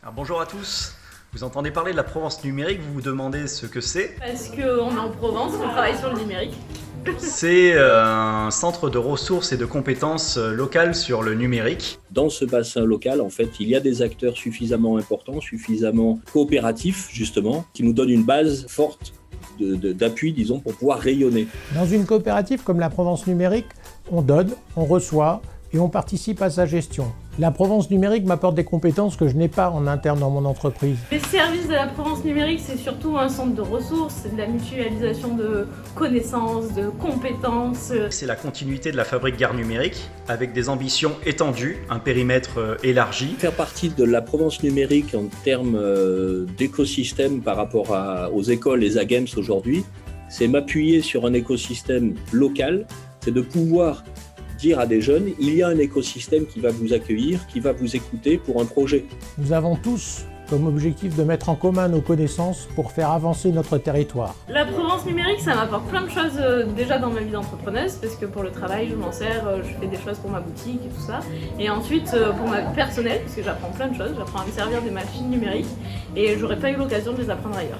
Alors bonjour à tous, vous entendez parler de la Provence numérique, vous vous demandez ce que c'est. Parce qu'on est en Provence, on travaille sur le numérique. C'est un centre de ressources et de compétences locales sur le numérique. Dans ce bassin local, en fait, il y a des acteurs suffisamment importants, suffisamment coopératifs, justement, qui nous donnent une base forte d'appui, disons, pour pouvoir rayonner. Dans une coopérative comme la Provence numérique, on donne, on reçoit et on participe à sa gestion. La Provence numérique m'apporte des compétences que je n'ai pas en interne dans mon entreprise. Les services de la Provence numérique, c'est surtout un centre de ressources, c'est de la mutualisation de connaissances, de compétences. C'est la continuité de la fabrique Gare numérique avec des ambitions étendues, un périmètre élargi. Faire partie de la Provence numérique en termes d'écosystème par rapport aux écoles, les AGEMS aujourd'hui, c'est m'appuyer sur un écosystème local, c'est de pouvoir dire à des jeunes, il y a un écosystème qui va vous accueillir, qui va vous écouter pour un projet. Nous avons tous comme objectif de mettre en commun nos connaissances pour faire avancer notre territoire. La Provence numérique, ça m'apporte plein de choses déjà dans ma vie d'entrepreneuse, parce que pour le travail, je m'en sers, je fais des choses pour ma boutique et tout ça. Et ensuite, pour ma vie personnelle, parce que j'apprends plein de choses, j'apprends à me servir des machines numériques, et j'aurais pas eu l'occasion de les apprendre ailleurs.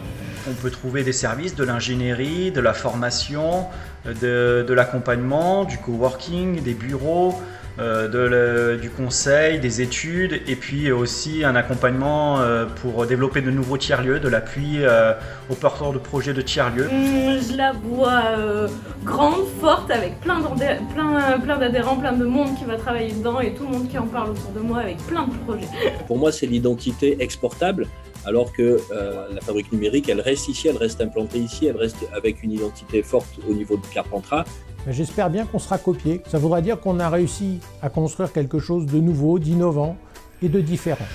On peut trouver des services de l'ingénierie, de la formation, de l'accompagnement, du coworking, des bureaux, du conseil, des études et puis aussi un accompagnement pour développer de nouveaux tiers-lieux, de l'appui aux porteurs de projets de tiers-lieux. Je la vois grande, forte, avec plein d'adhérents, plein de monde qui va travailler dedans et tout le monde qui en parle autour de moi avec plein de projets. Pour moi, c'est l'identité exportable. Alors que la fabrique numérique, elle reste ici, elle reste implantée ici, elle reste avec une identité forte au niveau de Carpentras. J'espère bien qu'on sera copié. Ça voudra dire qu'on a réussi à construire quelque chose de nouveau, d'innovant et de différent.